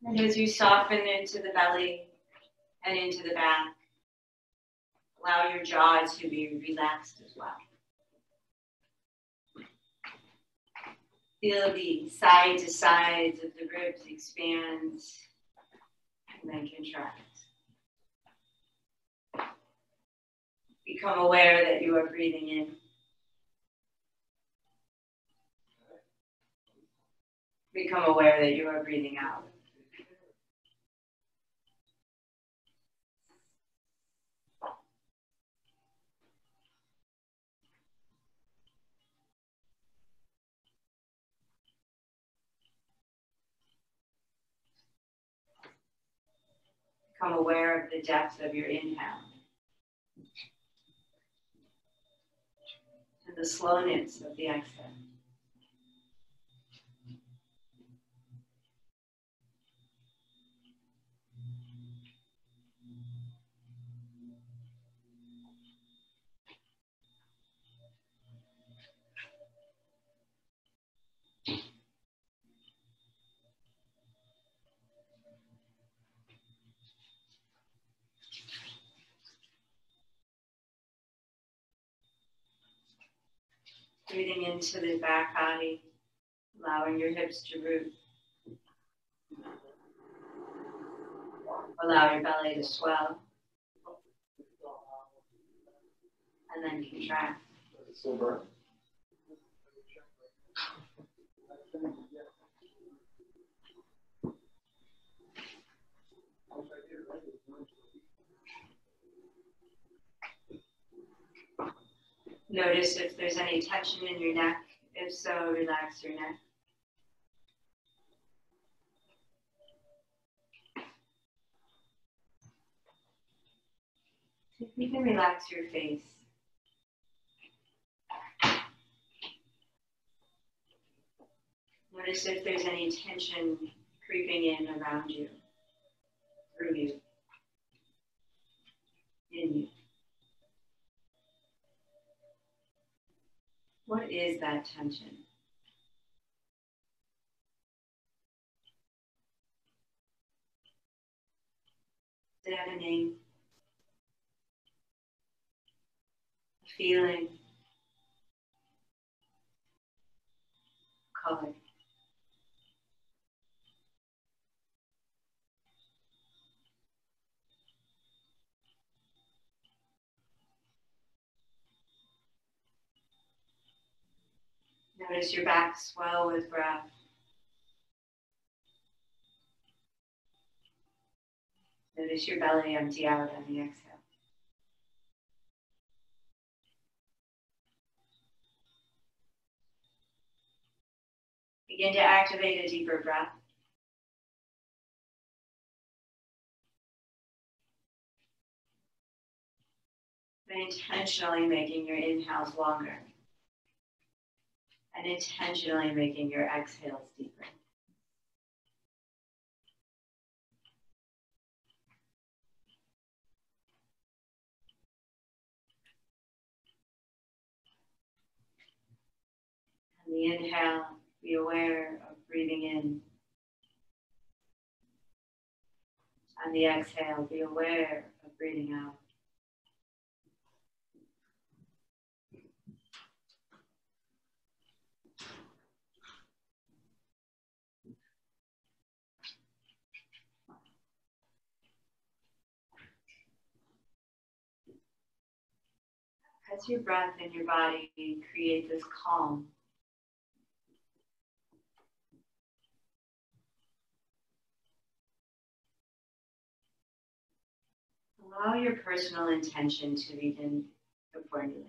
And as you soften into the belly and into the back, allow your jaw to be relaxed as well. Feel the side to sides of the ribs expand and then contract. Become aware that you are breathing in. Become aware that you are breathing out. Become aware of the depth of your inhale and the slowness of the exhale. Breathing into the back body, allowing your hips to root. Allow your belly to swell. And then contract. Notice if there's any tension in your neck. If so, relax your neck. See if you can relax your face. Notice if there's any tension creeping in around you, through you, in you. What is that tension? Does it have a name? A feeling? Color? Notice your back swell with breath. Notice your belly empty out on the exhale. Begin to activate a deeper breath. By intentionally making your inhales longer and intentionally making your exhales deeper. On the inhale, be aware of breathing in. On the exhale, be aware of breathing out. As your breath and your body create this calm, allow your personal intention to begin to formulate.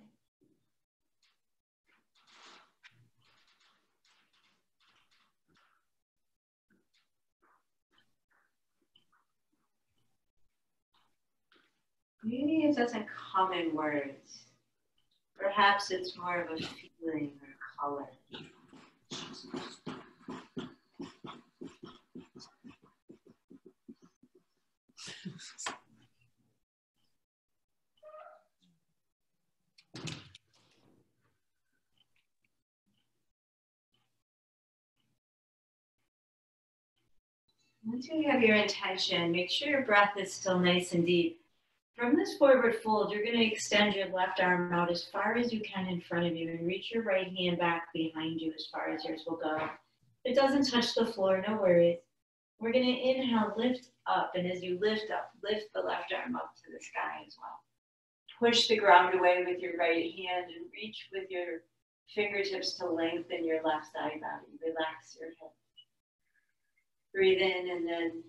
Maybe it doesn't come in words. Perhaps it's more of a feeling or color. Once you have your intention, make sure your breath is still nice and deep. From this forward fold, you're going to extend your left arm out as far as you can in front of you and reach your right hand back behind you as far as yours will go. If it doesn't touch the floor, no worries. We're going to inhale, lift up, and as you lift up, lift the left arm up to the sky as well. Push the ground away with your right hand and reach with your fingertips to lengthen your left side body. Relax your hips. Breathe in and then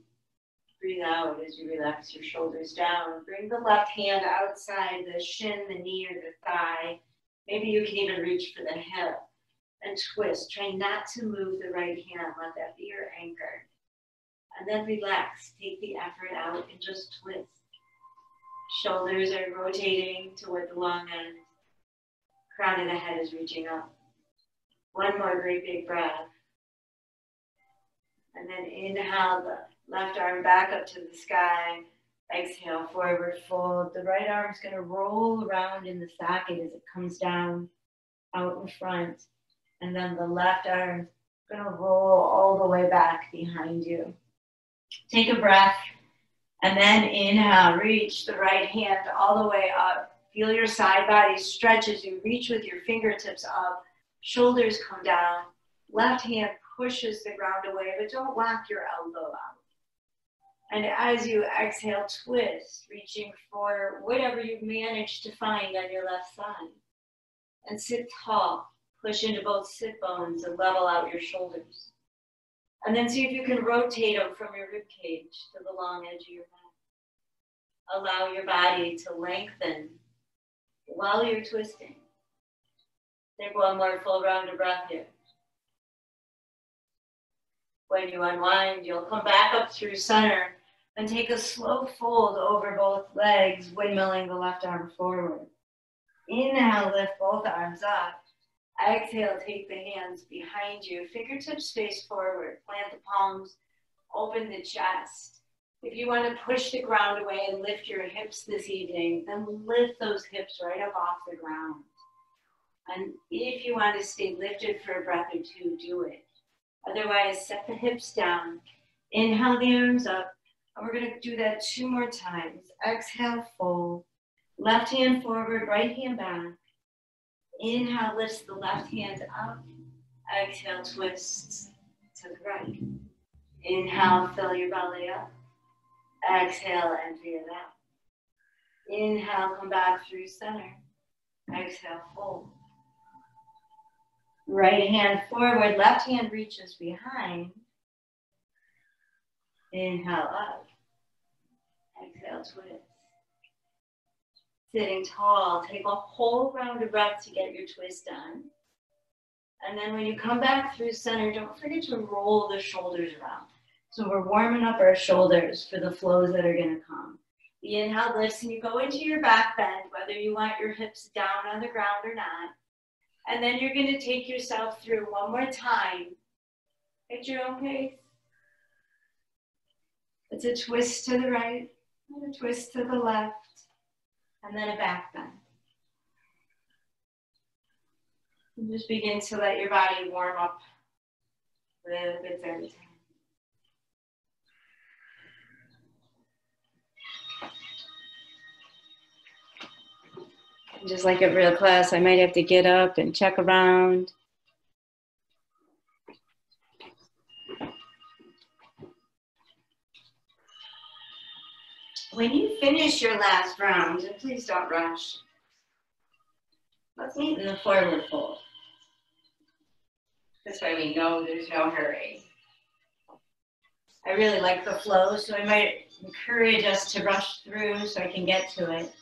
breathe out as you relax your shoulders down. Bring the left hand outside the shin, the knee, or the thigh. Maybe you can even reach for the hip and twist. Try not to move the right hand. Let that be your anchor. And then relax. Take the effort out and just twist. Shoulders are rotating toward the long end. Crown of the head is reaching up. One more great big breath. And then inhale the left arm back up to the sky. Exhale, forward fold. The right arm's going to roll around in the socket as it comes down out in front. And then the left arm's going to roll all the way back behind you. Take a breath. And then inhale, reach the right hand all the way up. Feel your side body stretch as you reach with your fingertips up. Shoulders come down. Left hand pushes the ground away, but don't lock your elbow out. And as you exhale, twist, reaching for whatever you've managed to find on your left side. And sit tall. Push into both sit bones and level out your shoulders. And then see if you can rotate them from your rib cage to the long edge of your back. Allow your body to lengthen while you're twisting. Take one more full round of breath here. When you unwind, you'll come back up through center and take a slow fold over both legs, windmilling the left arm forward. Inhale, lift both arms up. Exhale, take the hands behind you. Fingertips face forward. Plant the palms. Open the chest. If you want to push the ground away and lift your hips this evening, then lift those hips right up off the ground. And if you want to stay lifted for a breath or two, do it. Otherwise, set the hips down. Inhale the arms up. And we're going to do that 2 more times. Exhale, fold. Left hand forward, right hand back. Inhale, lifts the left hand up. Exhale, twists to the right. Inhale, fill your belly up. Exhale, empty it out. Inhale, come back through center. Exhale, fold. Right hand forward, left hand reaches behind. Inhale up. Exhale, twist. Sitting tall, take a whole round of breath to get your twist done. And then when you come back through center, don't forget to roll the shoulders around. So we're warming up our shoulders for the flows that are going to come. The inhale lifts and you go into your back bend, whether you want your hips down on the ground or not. And then you're going to take yourself through one more time at your own pace. It's a twist to the right and a twist to the left. And then a back bend. And just begin to let your body warm up little bits at a time. Just like a real class, I might have to get up and check around. When you finish your last round, and please don't rush, let's meet in the forward fold. This way we know there's no hurry. I really like the flow, so I might encourage us to rush through so I can get to it.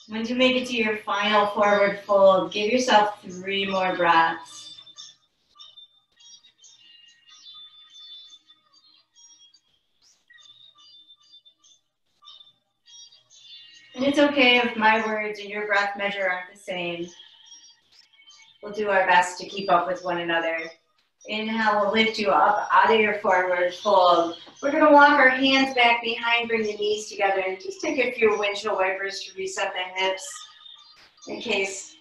Once you make it to your final forward fold, give yourself 3 more breaths. And it's okay if my words and your breath measure aren't the same. We'll do our best to keep up with one another. Inhale, we'll lift you up out of your forward fold. We're going to walk our hands back behind, bring the knees together, and just take a few windshield wipers to reset the hips in case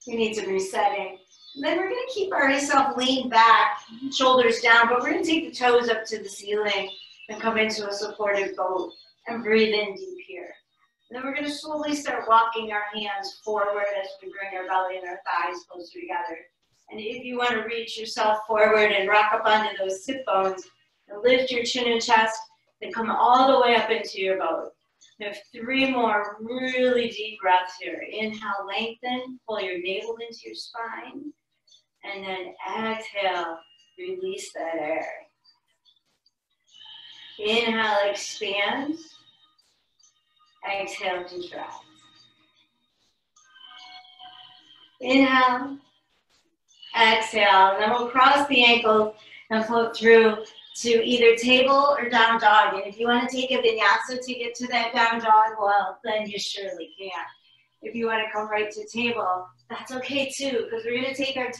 you need some resetting. And then we're going to keep ourselves leaned back, shoulders down, but we're going to take the toes up to the ceiling and come into a supported boat and breathe in deep here. And then we're going to slowly start walking our hands forward as we bring our belly and our thighs closer together. And if you want to reach yourself forward and rock up onto those sit bones and lift your chin and chest, then come all the way up into your boat. We have 3 more really deep breaths here. Inhale, lengthen, pull your navel into your spine. And then exhale, release that air. Inhale, expand. Exhale, contract. Inhale, exhale, and then we'll cross the ankles and float through to either table or down dog. And if you want to take a vinyasa to get to that down dog, well, then you surely can. If you want to come right to table, that's okay too, because we're going to take our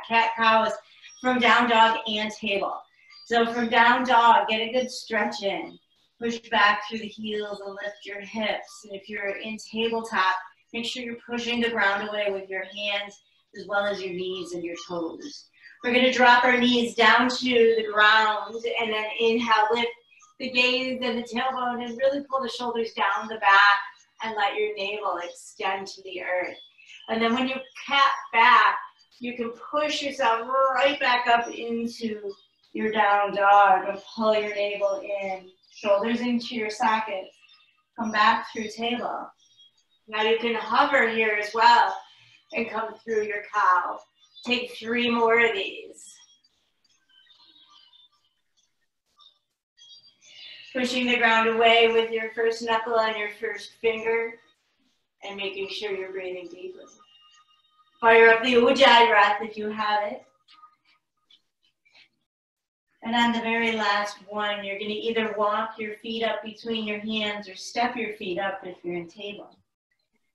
cat cows from down dog and table. So from down dog, get a good stretch in. Push back through the heels and lift your hips. And if you're in tabletop, make sure you're pushing the ground away with your hands as well as your knees and your toes. We're going to drop our knees down to the ground and then inhale, lift the gaze and the tailbone and really pull the shoulders down the back and let your navel extend to the earth. And then when you cat back, you can push yourself right back up into your down dog and pull your navel in. Shoulders into your sockets. Come back through table. Now you can hover here as well and come through your cow. Take 3 more of these. Pushing the ground away with your first knuckle and your first finger and making sure you're breathing deeply. Fire up the Ujjayi breath if you have it. And on the very last one, you're going to either walk your feet up between your hands or step your feet up if you're in table.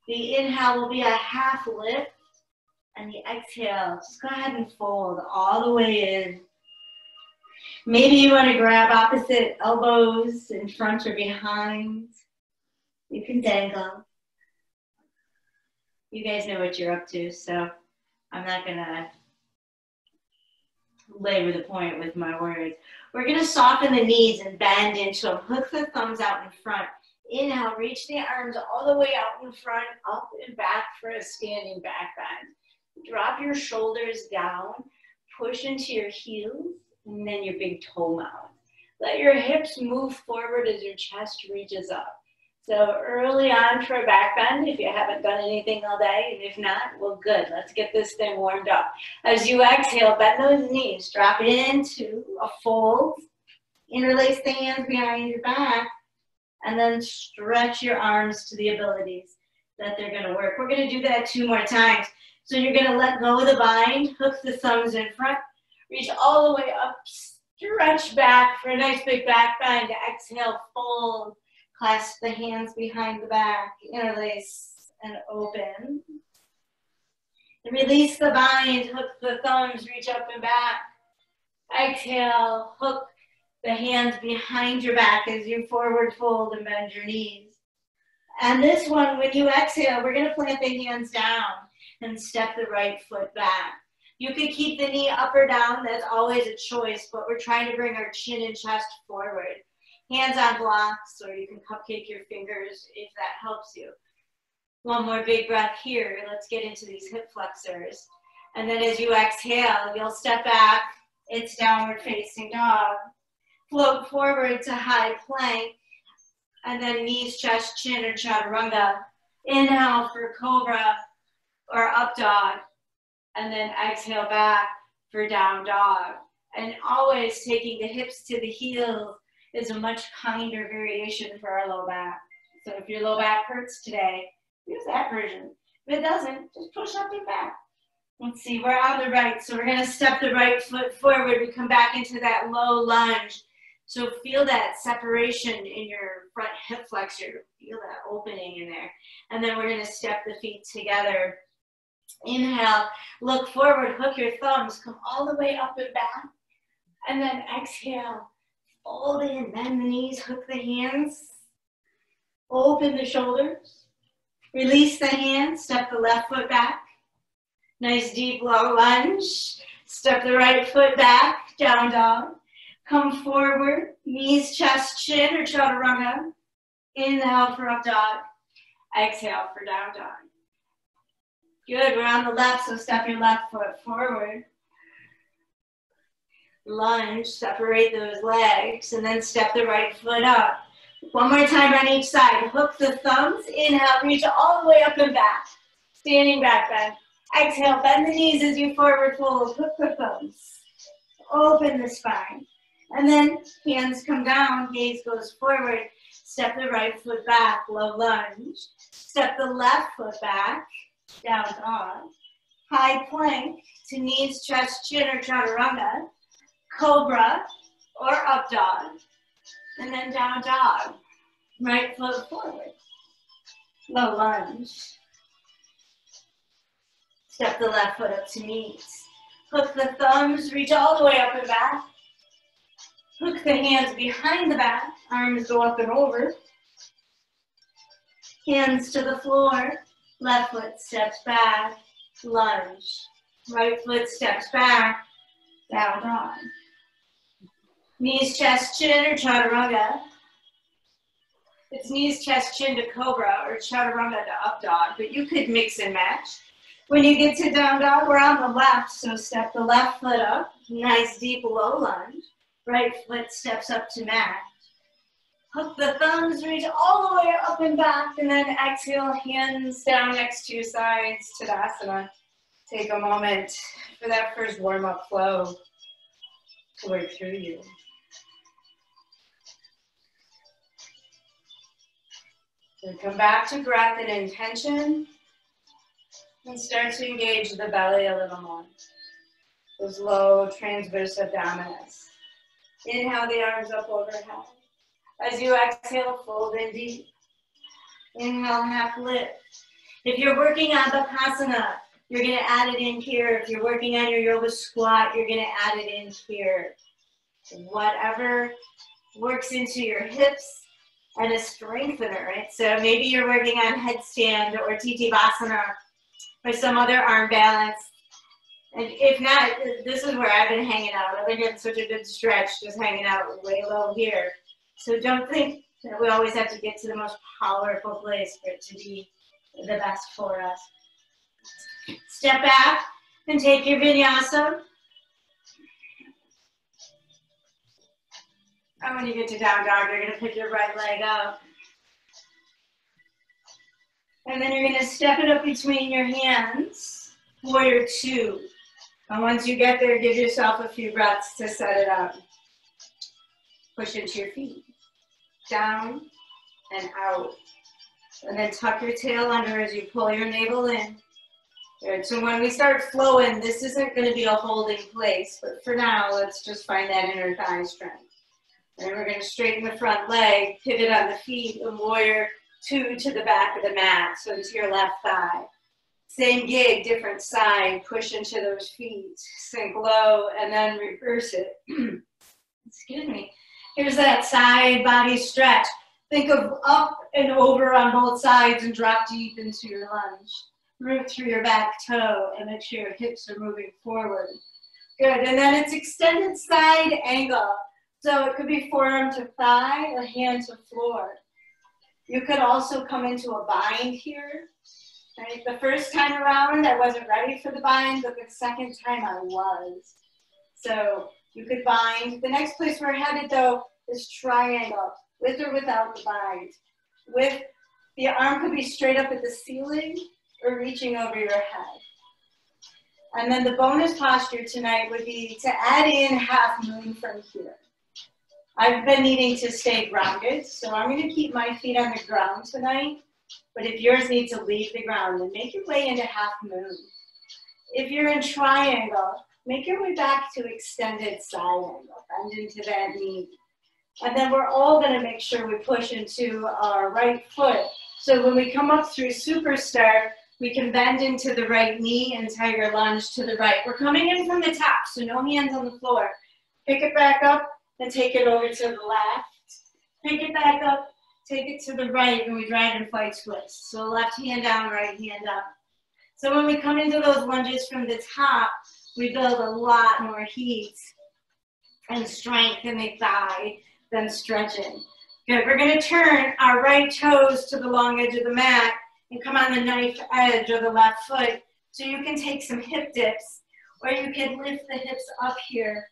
The inhale will be a half lift, and the exhale, just go ahead and fold all the way in. Maybe you want to grab opposite elbows in front or behind. You can dangle. You guys know what you're up to, so I'm not going to labor the point with my words. We're going to soften the knees and bend into them. Hook the thumbs out in front. Inhale, reach the arms all the way out in front, up and back for a standing back bend. Drop your shoulders down, push into your heels, and then your big toe mound. Let your hips move forward as your chest reaches up. So early on for a back bend, if you haven't done anything all day, and if not, well, good. Let's get this thing warmed up. As you exhale, bend those knees. Drop into a fold. Interlace the hands behind your back. And then stretch your arms to the abilities that they're going to work. We're going to do that 2 more times. So you're going to let go of the bind, hook the thumbs in front, reach all the way up, stretch back for a nice big back bend. Exhale, fold. Clasp the hands behind the back, interlace and open. And release the bind, hook the thumbs, reach up and back. Exhale, hook the hands behind your back as you forward fold and bend your knees. And this one, when you exhale, we're going to plant the hands down and step the right foot back. You could keep the knee up or down, that's always a choice, but we're trying to bring our chin and chest forward. Hands on blocks, or you can cupcake your fingers if that helps you. One more big breath here. Let's get into these hip flexors. And then as you exhale, you'll step back. It's downward facing dog. Float forward to high plank. And then knees, chest, chin, or chaturanga. Inhale for cobra or up dog. And then exhale back for down dog. And always taking the hips to the heels is a much kinder variation for our low back. So if your low back hurts today, use that version. If it doesn't, just push up and back. Let's see, we're on the right, so we're gonna step the right foot forward. We come back into that low lunge. So feel that separation in your front hip flexor. Feel that opening in there. And then we're gonna step the feet together. Inhale, look forward, hook your thumbs, come all the way up and back. And then exhale. Fold in, bend the knees, hook the hands, open the shoulders, release the hands, step the left foot back, Nice deep low lunge. Step the right foot back, down dog. Come forward, knees, chest, chin, or chaturanga. Inhale for up dog. Exhale for down dog. Good, we're on the left, so step your left foot forward. Lunge, separate those legs, and then step the right foot up. One more time on each side. Hook the thumbs, inhale, reach all the way up and back. Standing back bend. Exhale, bend the knees as you forward fold. Hook the thumbs. Open the spine. And then hands come down, gaze goes forward. Step the right foot back, low lunge. Step the left foot back, down dog. High plank to knees, chest, chin, or chaturanga. Cobra or up dog. And then down dog. Right foot forward. Low lunge. Step the left foot up to knees. Hook the thumbs, reach all the way up and back. Hook the hands behind the back, arms go up and over. Hands to the floor, left foot steps back, lunge. Right foot steps back, down dog. Knees, chest, chin, or chaturanga. It's knees, chest, chin to cobra or chaturanga to up dog, but you could mix and match. When you get to down dog, we're on the left, so step the left foot up, nice deep low lunge. Right foot steps up to mat. Hook the thumbs, reach all the way up and back, and then exhale, hands down next to your sides, Tadasana. Take a moment for that first warm-up flow to work through you. Then come back to breath and intention, and start to engage the belly a little more. Those low transverse abdominis. Inhale the arms up overhead. As you exhale, fold in deep. Inhale, half lift. If you're working on Bakasana, you're going to add it in here. If you're working on your yoga squat, you're going to add it in here. Whatever works into your hips and a strengthener, right? So maybe you're working on headstand or Titivasana or some other arm balance. And if not, this is where I've been hanging out. I've been getting such a good stretch, just hanging out way low here. So don't think that we always have to get to the most powerful place for it to be the best for us. Step back and take your vinyasa. And when you get to down dog, you're going to pick your right leg up. And then you're going to step it up between your hands, warrior two. And once you get there, give yourself a few breaths to set it up. Push into your feet, down and out. And then tuck your tail under as you pull your navel in. Good. So when we start flowing, this isn't going to be a holding place, but for now, let's just find that inner thigh strength. And then we're going to straighten the front leg, pivot on the feet, and warrior two to the back of the mat, so to your left thigh. Same gig, different side, push into those feet, sink low, and then reverse it. Excuse me. Here's that side body stretch. Think of up and over on both sides and drop deep into your lunge. Root through your back toe and make sure your hips are moving forward. Good, and then it's extended side angle. So it could be forearm to thigh or hand to floor. You could also come into a bind here. Right? The first time around, I wasn't ready for the bind, but the second time I was. So you could bind. The next place we're headed, though, is triangle, with or without the bind. With the arm could be straight up at the ceiling or reaching over your head. And then the bonus posture tonight would be to add in half moon from here. I've been needing to stay grounded, so I'm going to keep my feet on the ground tonight. But if yours need to leave the ground, then make your way into half moon. If you're in triangle, make your way back to extended side angle. Bend into that knee. And then we're all going to make sure we push into our right foot. So when we come up through superstar, we can bend into the right knee and tiger lunge to the right. We're coming in from the top, so no hands on the floor. Pick it back up and take it over to the left. Pick it back up. Take it to the right, and we dragonfly twist. So left hand down, right hand up. So when we come into those lunges from the top, we build a lot more heat and strength in the thigh than stretching. Good, we're gonna turn our right toes to the long edge of the mat and come on the knife edge of the left foot. So you can take some hip dips, or you can lift the hips up here.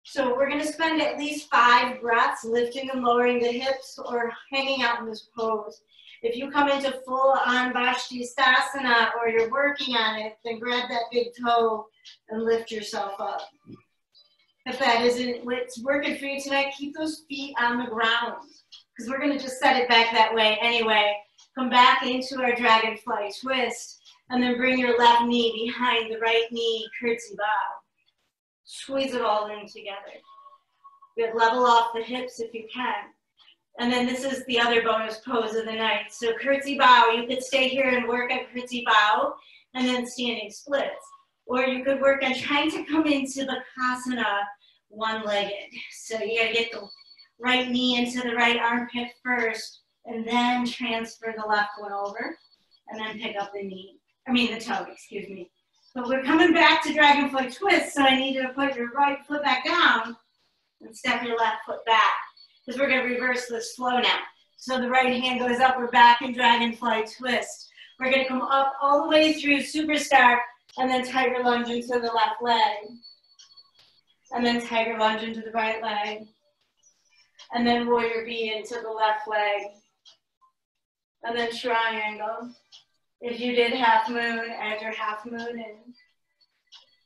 So we're gonna spend at least 5 breaths lifting and lowering the hips or hanging out in this pose. If you come into full-on Vastisthasana or you're working on it, then grab that big toe and lift yourself up. If that isn't what's working for you tonight, keep those feet on the ground, because we're gonna just set it back that way anyway. Come back into our dragonfly twist, and then bring your left knee behind the right knee, curtsy bow. Squeeze it all in together. Good, level off the hips if you can. And then this is the other bonus pose of the night. So curtsy bow, you could stay here and work on curtsy bow, and then standing splits. Or you could work on trying to come into the Bakasana one-legged. So you gotta get the right knee into the right armpit first, and then transfer the left one over, and then pick up the toe, excuse me. But we're coming back to dragonfly twist, so I need you to put your right foot back down and step your left foot back, because we're gonna reverse this flow now. So the right hand goes up, we're back in dragonfly twist. We're gonna come up all the way through superstar, and then tiger lunge into the left leg. And then tiger lunge into the right leg. And then warrior B into the left leg. And then triangle. If you did half moon, add your half moon in.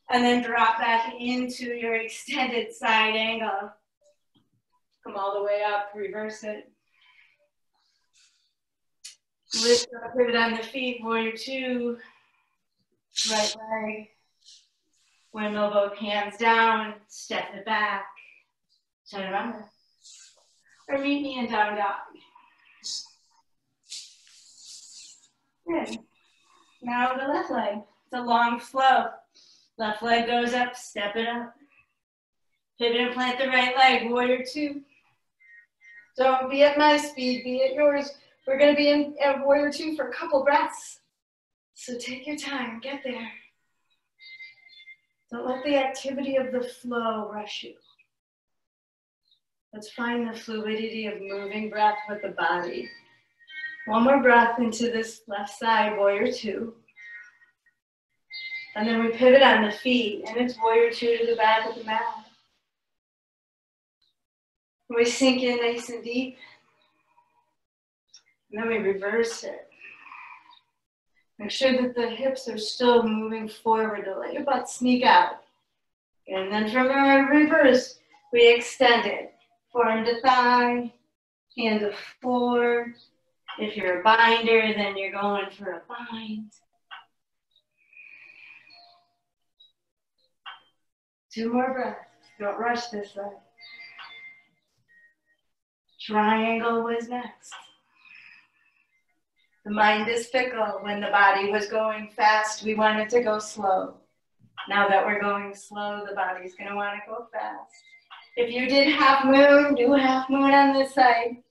And then drop back into your extended side angle. Come all the way up, reverse it. Lift up, pivot on the feet, warrior 2. Right leg. Windmill both hands down, step it back. Chaturanga. Or meet me in down dog. Good. Now the left leg. It's a long flow. Left leg goes up, step it up. Pivot and plant the right leg, warrior 2. Don't be at my speed, be at yours. We're gonna be in warrior 2 for a couple breaths. So take your time, get there. Don't let the activity of the flow rush you. Let's find the fluidity of moving breath with the body. One more breath into this left side, warrior 2. And then we pivot on the feet, and it's warrior 2 to the back of the mat. We sink in nice and deep. And then we reverse it. Make sure that the hips are still moving forward. Don't let your butt sneak out. And then from our reverse, we extend it. Forearm to thigh, hand to floor. If you're a binder, then you're going for a bind. 2 more breaths. Don't rush this side. Triangle was next. The mind is fickle. When the body was going fast, we wanted to go slow. Now that we're going slow, the body's going to want to go fast. If you did half moon, do half moon on this side.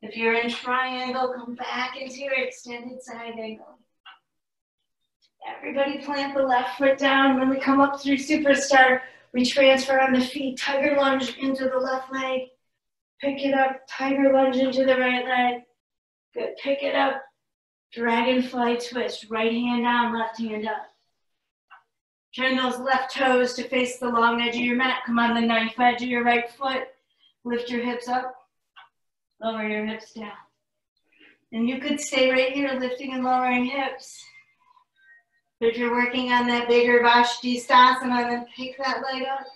If you're in triangle, come back into your extended side angle. Everybody plant the left foot down. When we come up through superstar, we transfer on the feet, tiger lunge into the left leg. Pick it up, tiger lunge into the right leg. Good, pick it up. Dragonfly twist, right hand down, left hand up. Turn those left toes to face the long edge of your mat. Come on the knife edge of your right foot. Lift your hips up, lower your hips down. And you could stay right here, lifting and lowering hips. If you're working on that bigger Vastisthasana, then pick that leg up.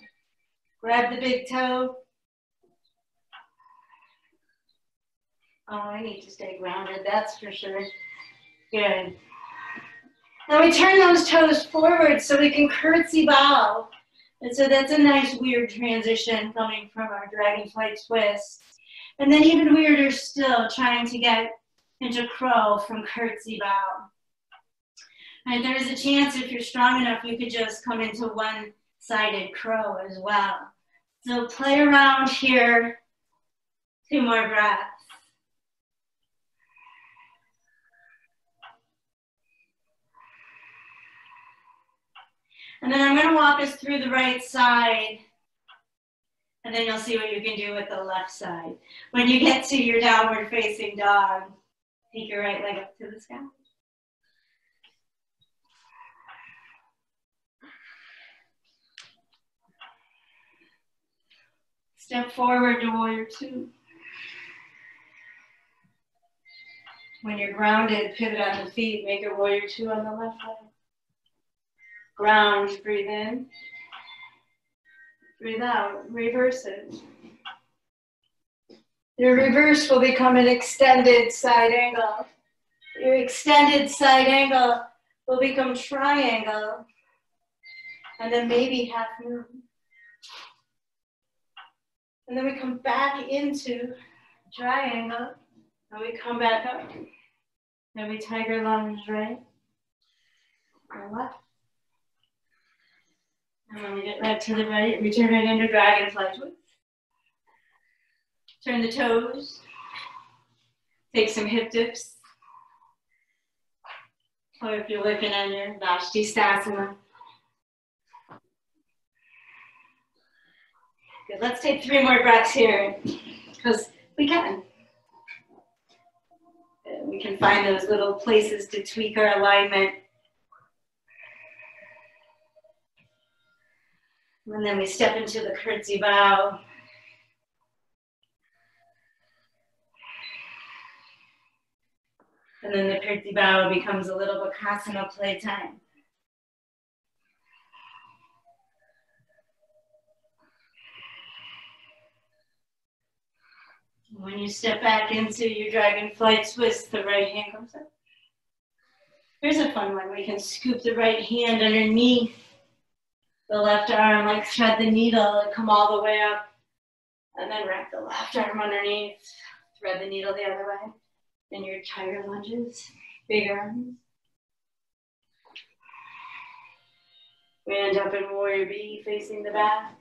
Grab the big toe. Oh, I need to stay grounded, that's for sure. Good. Now we turn those toes forward so we can curtsy bow. And so that's a nice weird transition coming from our dragonfly twist. And then even weirder still, trying to get into crow from curtsy bow. And there is a chance if you're strong enough, you could just come into one-sided crow as well. So play around here. 2 more breaths. And then I'm going to walk us through the right side, and then you'll see what you can do with the left side. When you get to your downward facing dog, take your right leg up to the sky. Step forward to warrior two. When you're grounded, pivot on the feet, make a warrior two on the left leg. Ground, breathe in. Breathe out, reverse it. Your reverse will become an extended side angle. Your extended side angle will become triangle. And then maybe half moon. And then we come back into triangle. And we come back up. And we tiger lunge right or left. And when we get back to the right, we turn right into dragonfly twist. Turn the toes. Take some hip dips. Or if you're working on your Vastisthasana. Good. Let's take 3 more breaths here, because we can. We can find those little places to tweak our alignment. And then we step into the curtsy bow. And then the curtsy bow becomes a little Bakasana playtime. When you step back into your dragonfly twist, the right hand comes up. Here's a fun one. We can scoop the right hand underneath the left arm, like thread the needle and come all the way up. And then wrap the left arm underneath, thread the needle the other way. And your tiger lunges, big arms. We end up in warrior B, facing the back.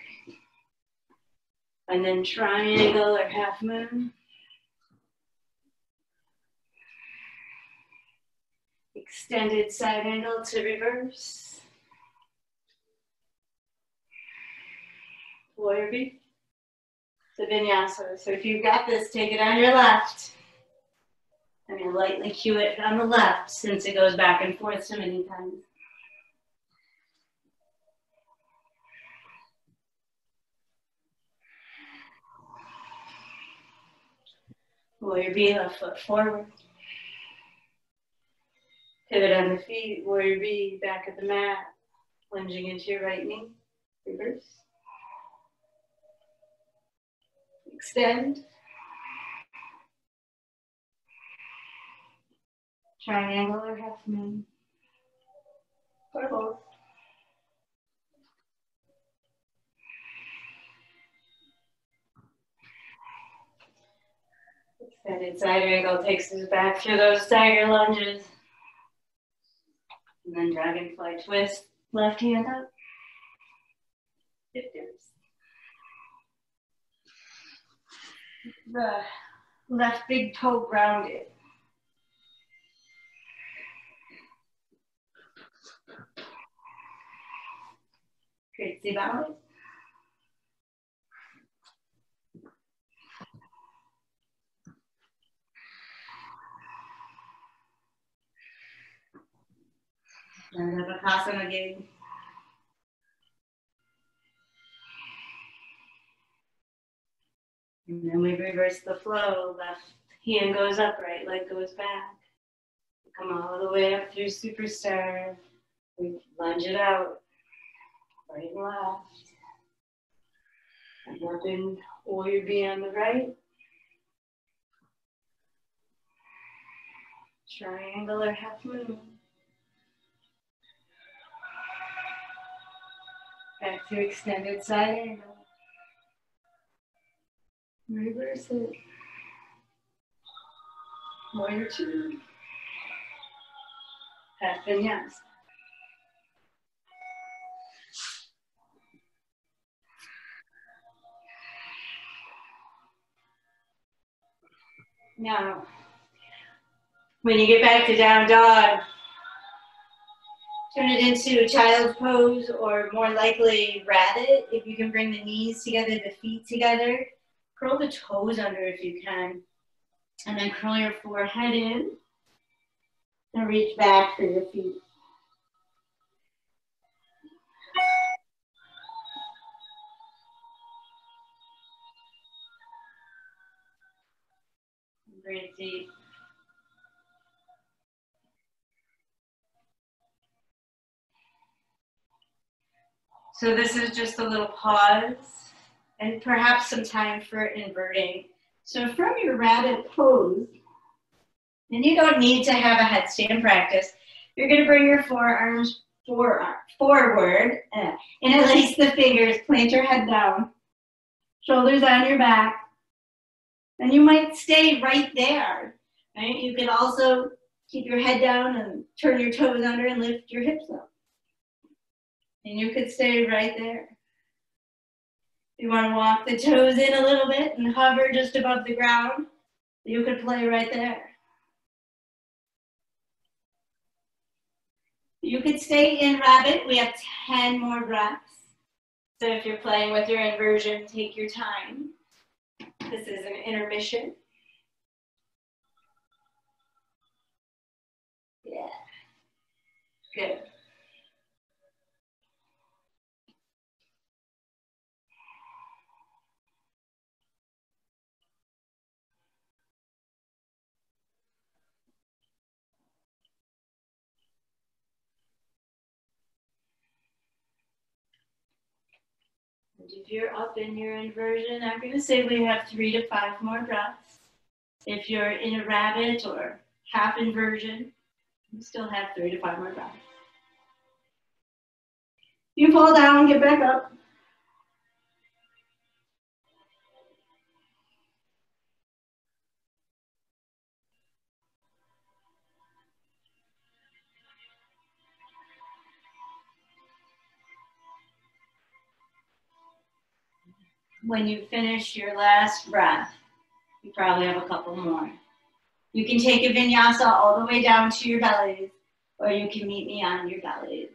And then triangle or half moon. Extended side angle to reverse. Warrior B. It's a vinyasa. So if you've got this, take it on your left. And you lightly cue it on the left, since it goes back and forth so many times. Warrior B, left foot forward. Pivot on the feet, warrior B, back at the mat. Lunging into your right knee, reverse. Extend. Triangle or half moon. Or both. Extended side angle takes us back through those tiger lunges. And then dragonfly twist, left hand up. Hip dips. The left big toe grounded. Curtsy bow. And the Bakasana again. And then we reverse the flow. Left hand goes up, right leg goes back. We come all the way up through Superstar. We lunge it out. Right and left. And up in warrior B on the right. Triangle or half moon. Back to extended side angle. Reverse it. Warrior two. Half vinyasa. Now, when you get back to down dog, Turn it into child pose, or more likely rabbit. If you can bring the knees together, the feet together. Curl the toes under if you can. And then curl your forehead in. And reach back for your feet. Breathe deep. So this is just a little pause and perhaps some time for inverting. So from your rabbit pose, and you don't need to have a headstand practice, you're going to bring your forearms forward, interlace the fingers, plant your head down, shoulders on your back, and you might stay right there. Right? You can also keep your head down and turn your toes under and lift your hips up. And you could stay right there. You want to walk the toes in a little bit and hover just above the ground, you could play right there. You could stay in rabbit. We have 10 more breaths. So if you're playing with your inversion, take your time. This is an intermission. Yeah. Good. If you're up in your inversion, I'm going to say we have 3 to 5 more breaths. If you're in a rabbit or half inversion, you still have 3 to 5 more breaths. You fall down, get back up. When you finish your last breath, you probably have a couple more. You can take a vinyasa all the way down to your bellies, or you can meet me on your bellies.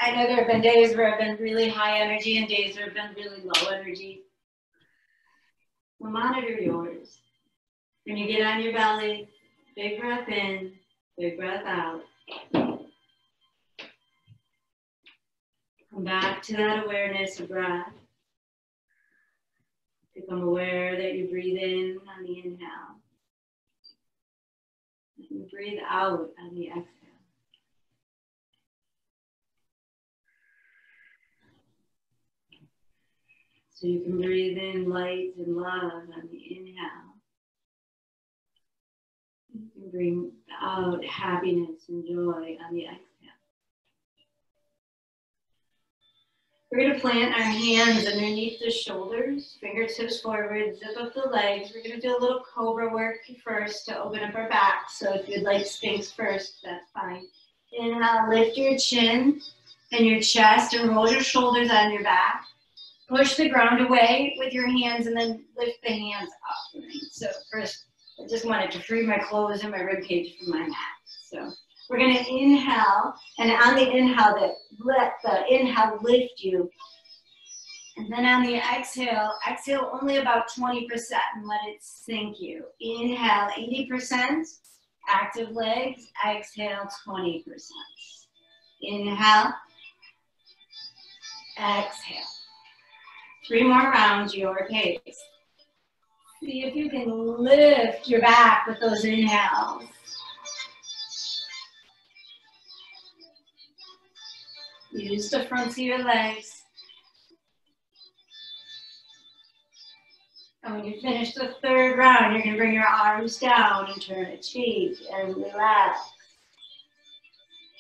I know there have been days where I've been really high energy and days where I've been really low energy. Well, monitor yours. When you get on your belly, big breath in, big breath out. Come back to that awareness of breath. Become aware that you breathe in on the inhale. And breathe out on the exhale. So you can breathe in light and love on the inhale. You can bring out happiness and joy on the exhale. We're going to plant our hands underneath the shoulders, fingertips forward, zip up the legs. We're going to do a little cobra work first to open up our back. So if you'd like Sphinx first, that's fine. Inhale, lift your chin and your chest and roll your shoulders on your back. Push the ground away with your hands and then lift the hands up. So first, I just wanted to free my clothes and my rib cage from my mat. So we're going to inhale, and on the inhale, let the inhale lift you. And then on the exhale, exhale only about 20% and let it sink you. Inhale, 80%, active legs. Exhale, 20%. Inhale, exhale. 3 more rounds, your pace. See if you can lift your back with those inhales. Use the fronts of your legs. And when you finish the 3rd round, you're going to bring your arms down and turn a cheek and relax.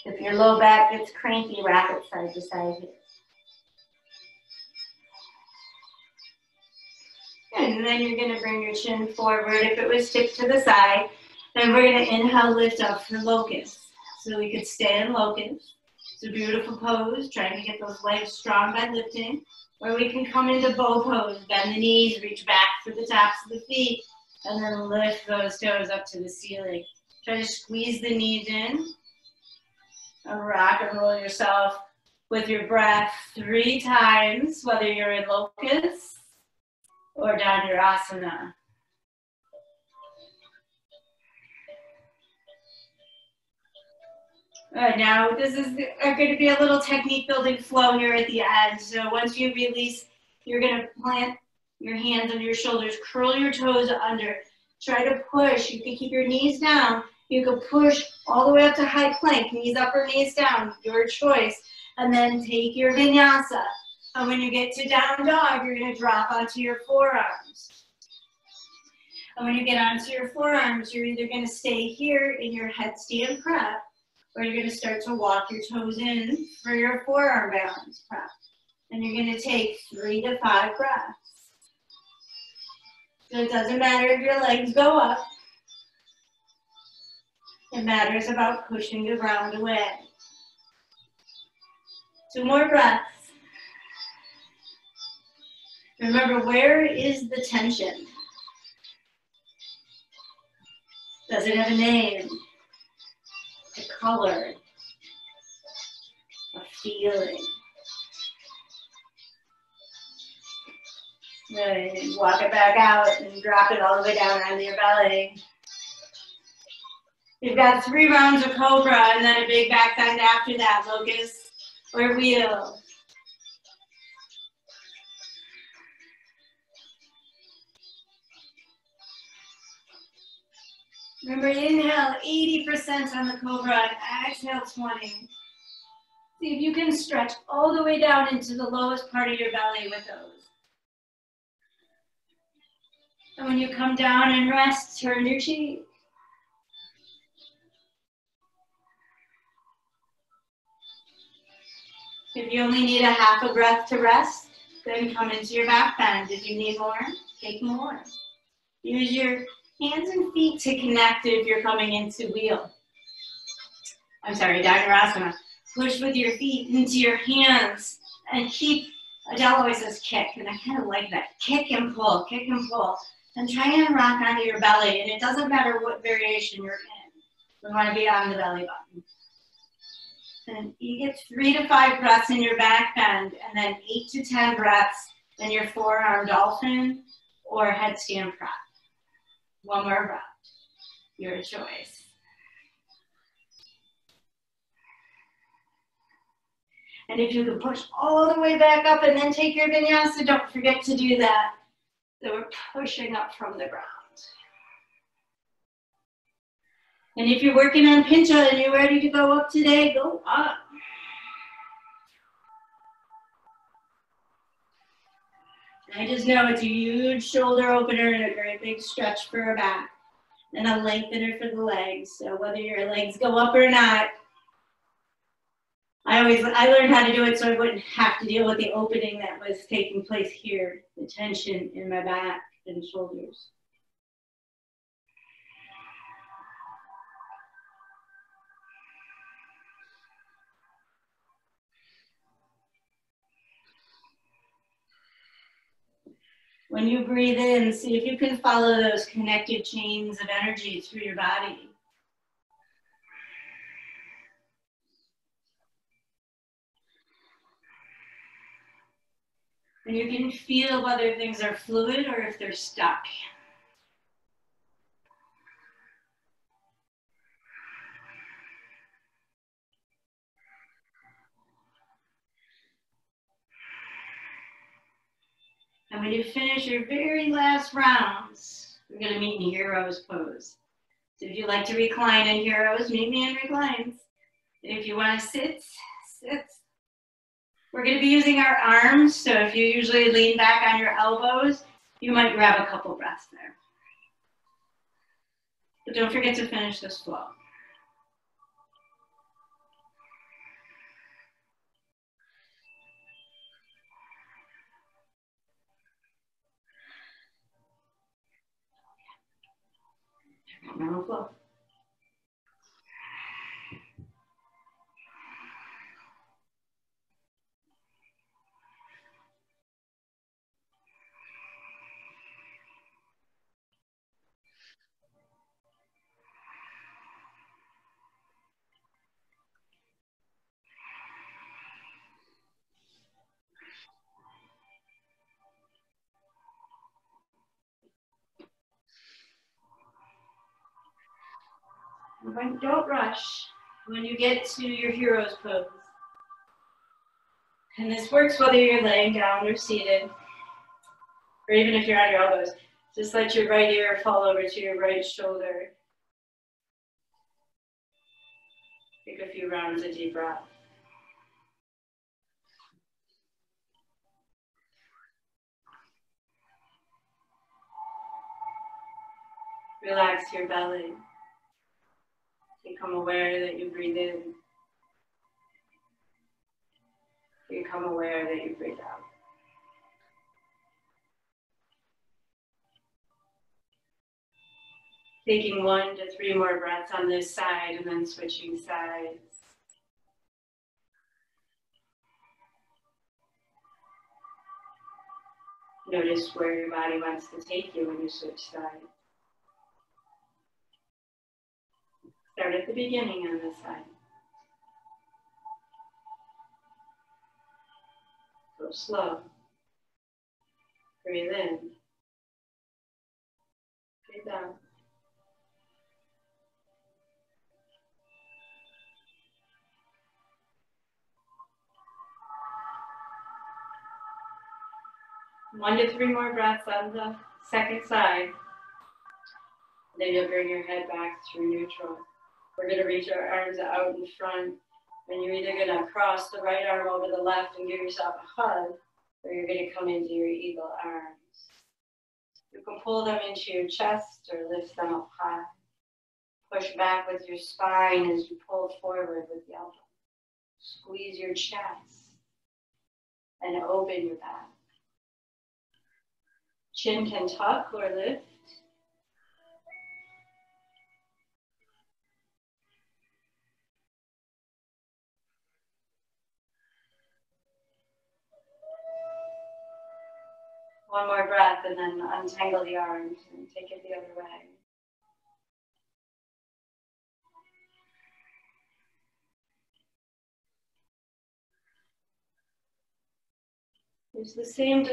If your low back gets cranky, wrap it side to side here. And then you're going to bring your chin forward. If it was tipped to the side, then we're going to inhale, lift up for locust. So we could stay in locust. It's a beautiful pose, trying to get those legs strong by lifting. Or we can come into bow pose, bend the knees, reach back for the tops of the feet, and then lift those toes up to the ceiling. Try to squeeze the knees in. And rock and roll yourself with your breath 3 times, whether you're in locust or Dhanurasana. All right, now this is going to be a little technique building flow here at the end. So once you release, you're going to plant your hands under your shoulders, curl your toes under, try to push. You can keep your knees down. You can push all the way up to high plank, knees up or knees down, your choice. And then take your vinyasa. And when you get to down dog, you're going to drop onto your forearms. And when you get onto your forearms, you're either going to stay here in your headstand prep, or you're going to start to walk your toes in for your forearm balance prep. And you're going to take 3 to 5 breaths. So it doesn't matter if your legs go up. It matters about pushing the ground away. 2 more breaths. Remember, where is the tension? Does it have a name? A color? A feeling? Then walk it back out and drop it all the way down onto your belly. You've got 3 rounds of cobra and then a big back bend after that, locust or wheel. Remember, inhale 80% on the cobra and exhale 20. See if you can stretch all the way down into the lowest part of your belly with those. And when you come down and rest, turn your cheek. If you only need a half a breath to rest, then come into your back bend. If you need more, take more. Use your hands and feet to connect if you're coming into wheel. I'm sorry, Dhanurasana. Push with your feet into your hands and keep, Adele always says kick, and I kind of like that. Kick and pull, and try and rock onto your belly. And it doesn't matter what variation you're in. We want to be on the belly button. And you get 3 to 5 breaths in your back bend, and then 8 to 10 breaths in your forearm dolphin or headstand prep. 1 more breath, your choice. And if you can push all the way back up and then take your vinyasa, don't forget to do that. So we're pushing up from the ground. And if you're working on pincha and you're ready to go up today, go up. I just know it's a huge shoulder opener and a great big stretch for our back and a lengthener for the legs. So whether your legs go up or not, I learned how to do it so I wouldn't have to deal with the opening that was taking place here, the tension in my back and shoulders. When you breathe in, see if you can follow those connected chains of energy through your body. And you can feel whether things are fluid or if they're stuck. And when you finish your very last rounds, we're going to meet in hero's pose. So if you like to recline in heroes, meet me in reclines. If you want to sit, sit. We're going to be using our arms, so if you usually lean back on your elbows, you might grab a couple breaths there. But don't forget to finish this flow. Normal flow. Don't rush when you get to your hero's pose. And this works whether you're laying down or seated, or even if you're on your elbows. Just let your right ear fall over to your right shoulder. Take a few rounds of deep breath. Relax your belly. Become aware that you breathe in. Become aware that you breathe out. Taking 1 to 3 more breaths on this side and then switching sides. Notice where your body wants to take you when you switch sides. Start at the beginning on this side. Go slow. Breathe in. Breathe out. One to 3 more breaths on the second side. Then you'll bring your head back through neutral. We're going to reach our arms out in front. And you're either going to cross the right arm over the left and give yourself a hug, or you're going to come into your eagle arms. You can pull them into your chest or lift them up high. Push back with your spine as you pull forward with the elbow. Squeeze your chest and open your back. Chin can tuck or lift. One more breath and then untangle the arms and take it the other way. There's the same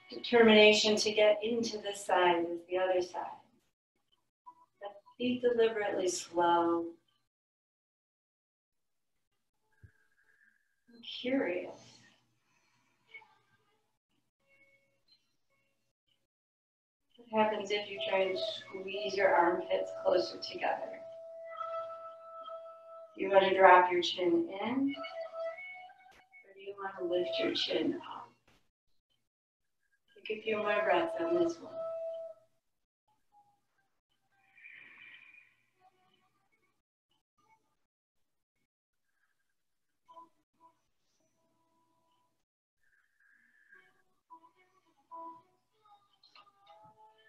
determination to get into this side as the other side. But be deliberately slow. I'm curious. What happens if you try and squeeze your armpits closer together? Do you want to drop your chin in? Or do you want to lift your chin up? Take a few more breaths on this one.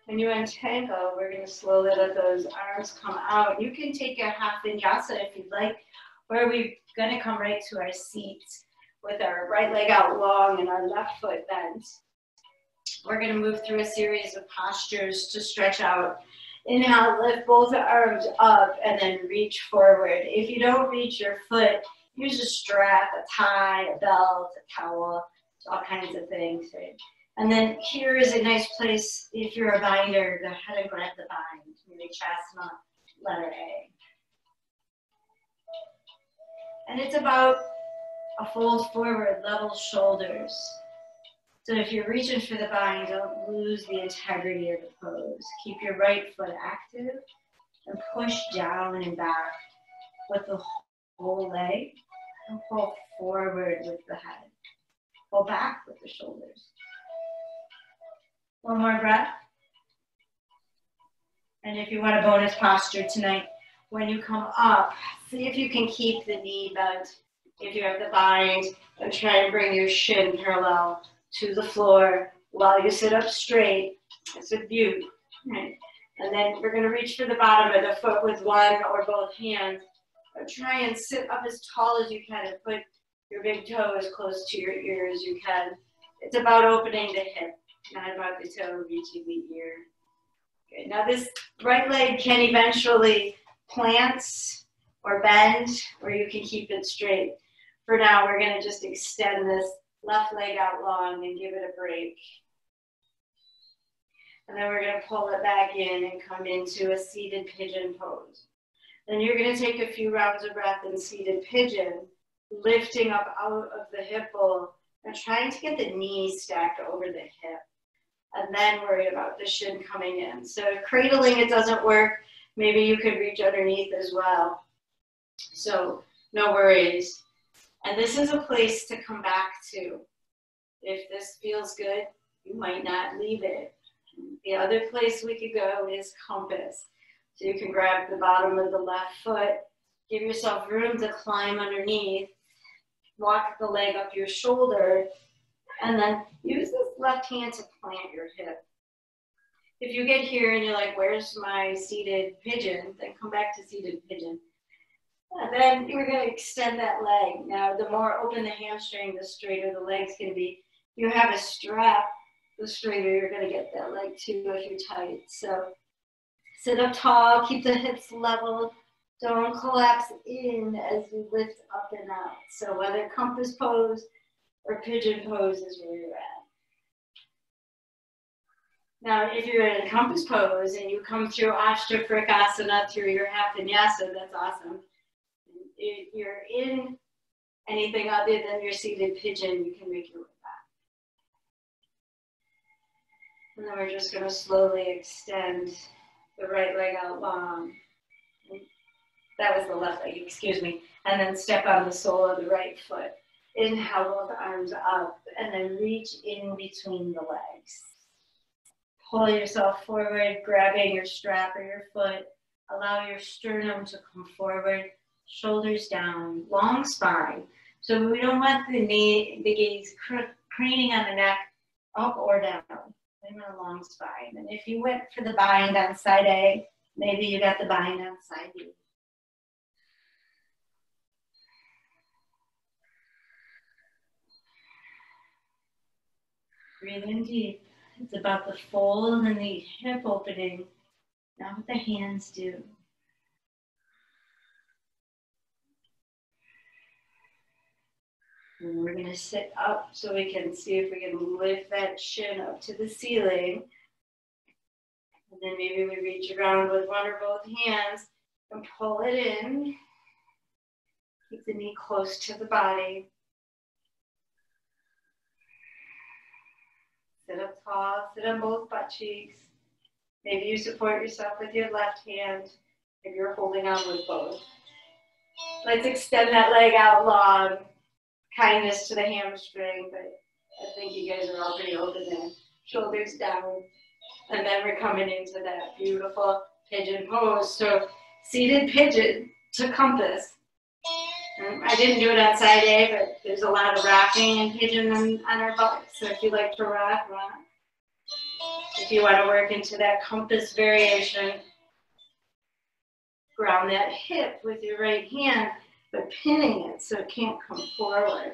When you untangle, we're going to slowly let those arms come out. You can take a half vinyasa if you'd like, where we're going to come right to our seats with our right leg out long and our left foot bent. We're going to move through a series of postures to stretch out. Inhale, lift both arms up and then reach forward. If you don't reach your foot, use a strap, a tie, a belt, a towel, all kinds of things. Right? And then here is a nice place, if you're a binder, go ahead and grab the bind. Maybe chestnut, letter A. And it's about a fold forward, level shoulders. So if you're reaching for the bind, don't lose the integrity of the pose. Keep your right foot active and push down and back with the whole leg and pull forward with the head. Pull back with the shoulders. One more breath. And if you want a bonus posture tonight, when you come up, see if you can keep the knee bent. If you have the bind, and try and bring your shin parallel to the floor while you sit up straight. It's a beaut. Right? And then we're going to reach for the bottom of the foot with one or both hands. Or try and sit up as tall as you can and put your big toe as close to your ear as you can. It's about opening the hip, not about the toe reaching the ear. Good. Now this right leg can eventually plant or bend, or you can keep it straight. For now, we're going to just extend this left leg out long and give it a break. And then we're going to pull it back in and come into a seated pigeon pose. Then you're going to take a few rounds of breath in seated pigeon, lifting up out of the hip bowl and trying to get the knees stacked over the hip. And then worry about the shin coming in. So if cradling it doesn't work, maybe you could reach underneath as well. So no worries. And this is a place to come back to. If this feels good, you might not leave it. The other place we could go is compass. So you can grab the bottom of the left foot, give yourself room to climb underneath, walk the leg up your shoulder, and then use this left hand to plant your hip. If you get here and you're like, where's my seated pigeon? Then come back to seated pigeon. And then we're going to extend that leg. Now, the more open the hamstring, the straighter the leg's going to be. If you have a strap, the straighter you're going to get that leg too if you're tight. So sit up tall, keep the hips level. Don't collapse in as you lift up and out. So whether compass pose or pigeon pose is where you're at. Now, if you're in compass pose and you come through Ashtafrikasana through your half vinyasa, that's awesome. If you're in anything other than your seated pigeon, you can make your way back. And then we're just going to slowly extend the right leg out long. That was the left leg, excuse me. And then step on the sole of the right foot. Inhale both arms up and then reach in between the legs. Pull yourself forward, grabbing your strap or your foot. Allow your sternum to come forward, shoulders down, long spine. So we don't want the gaze craning on the neck, up or down. We want a long spine. And if you went for the bind on side A, maybe you got the bind on side B. Breathe in deep. It's about the fold and the hip opening, not what the hands do. And we're going to sit up so we can see if we can lift that shin up to the ceiling. And then maybe we reach around with one or both hands and pull it in. Keep the knee close to the body. Sit up tall, sit on both butt cheeks. Maybe you support yourself with your left hand if you're holding on with both. Let's extend that leg out long. Kindness to the hamstring, but I think you guys are all pretty open there. Shoulders down. And then we're coming into that beautiful pigeon pose. So seated pigeon to compass. I didn't do it on side A, but there's a lot of rocking and pigeon on our butt. So if you like to rock, rock. If you want to work into that compass variation, ground that hip with your right hand, but pinning it so it can't come forward.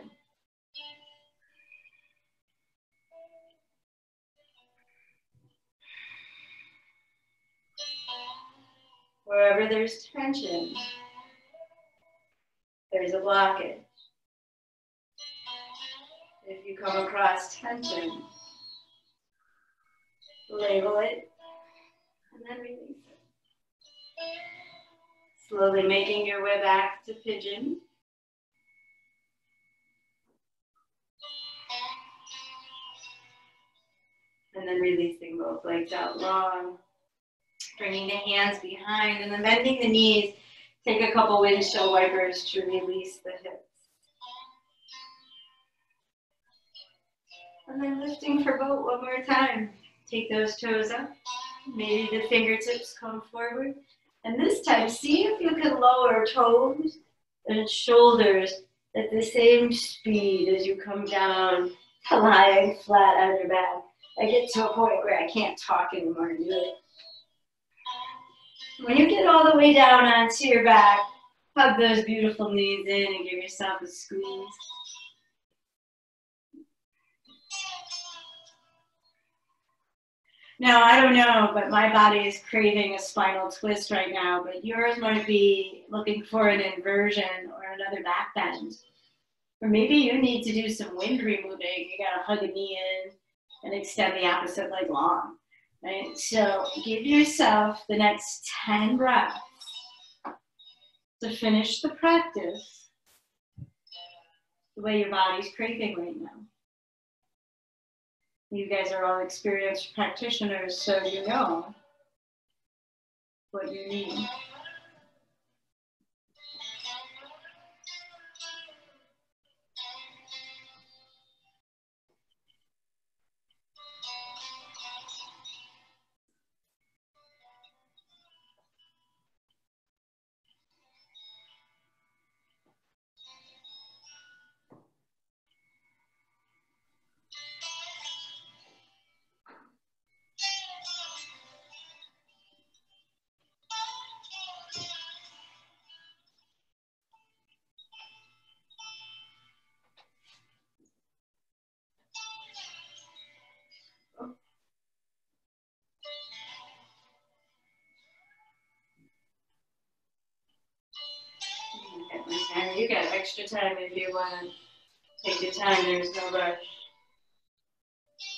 Wherever there's tension, there's a blockage. If you come across tension, label it and then release it. Slowly making your way back to pigeon. And then releasing both legs out long. Bringing the hands behind and then bending the knees. Take a couple windshield wipers to release the hips. And then lifting for boat one more time. Take those toes up. Maybe the fingertips come forward. And this time, see if you can lower toes and shoulders at the same speed as you come down to lying flat on your back. I get to a point where I can't talk anymore and do it. When you get all the way down onto your back, hug those beautiful knees in and give yourself a squeeze. Now, I don't know, but my body is craving a spinal twist right now, but yours might be looking for an inversion or another back bend. Or maybe you need to do some wind removing. You gotta hug a knee in and extend the opposite leg long, right? So give yourself the next 10 breaths to finish the practice the way your body's craving right now. You guys are all experienced practitioners, so you know what you need. You got extra time if you want to take your time. There's no rush.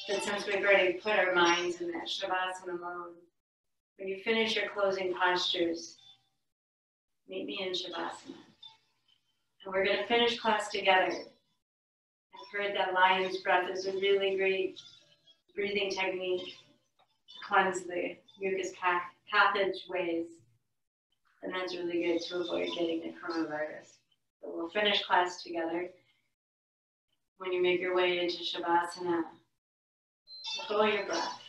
But since we've already put our minds in that Shavasana mode, when you finish your closing postures, meet me in Shavasana. And we're going to finish class together. I've heard that lion's breath is a really great breathing technique to cleanse the mucus passageways. And that's really good to avoid getting the coronavirus. So we'll finish class together. When you make your way into Shavasana, follow your breath.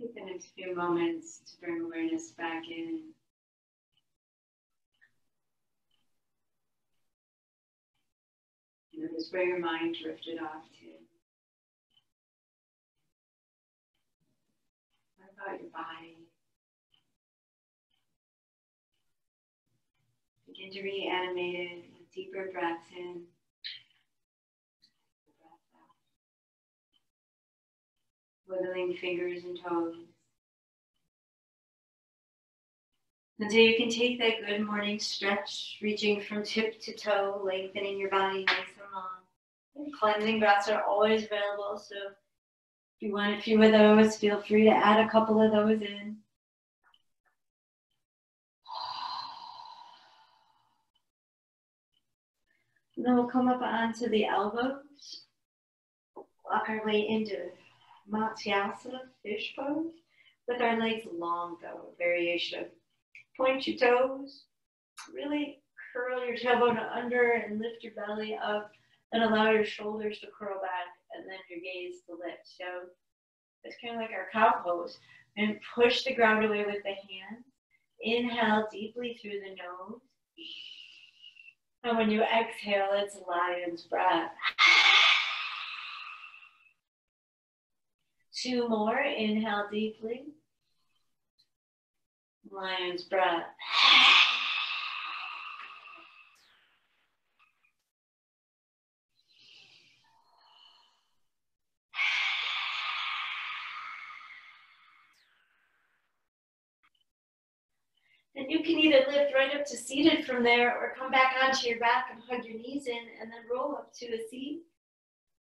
Take the next few moments to bring awareness back in. Notice where your mind drifted off to. What about your body? Begin to reanimate it with deeper breaths in. Breath out. Wiggling fingers and toes. Until you can take that good morning stretch, reaching from tip to toe, lengthening your body nice and long. And cleansing breaths are always available, so if you want a few of those, feel free to add a couple of those in. And then we'll come up onto the elbows. Walk our way into Matsyasana, fish pose, with our legs long though, a variation of point your toes, really curl your tailbone under and lift your belly up and allow your shoulders to curl back and then your gaze to lift. So it's kind of like our cow pose. And push the ground away with the hands. Inhale deeply through the nose. And when you exhale, it's lion's breath. 2 more. Inhale deeply. Lion's breath. And you can either lift right up to seated from there or come back onto your back and hug your knees in and then roll up to a seat.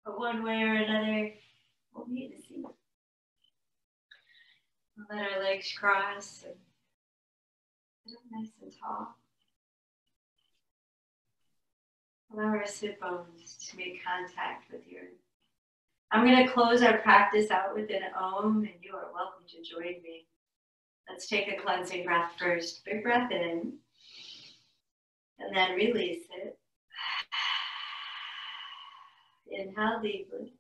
But one way or another, we'll meet a seat. We'll let our legs cross and sit up nice and tall. Allow our sit bones to make contact with the earth. I'm going to close our practice out with an Om, and you are welcome to join me. Let's take a cleansing breath first. Big breath in, and then release it. Inhale deeply.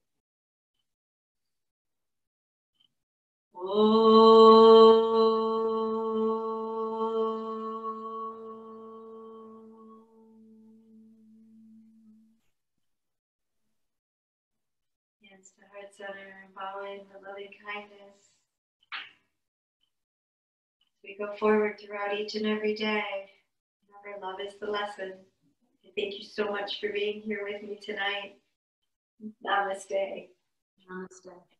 Hands to heart center and bowing with loving kindness. We go forward throughout each and every day. Remember, love is the lesson. Thank you so much for being here with me tonight. Namaste. Namaste.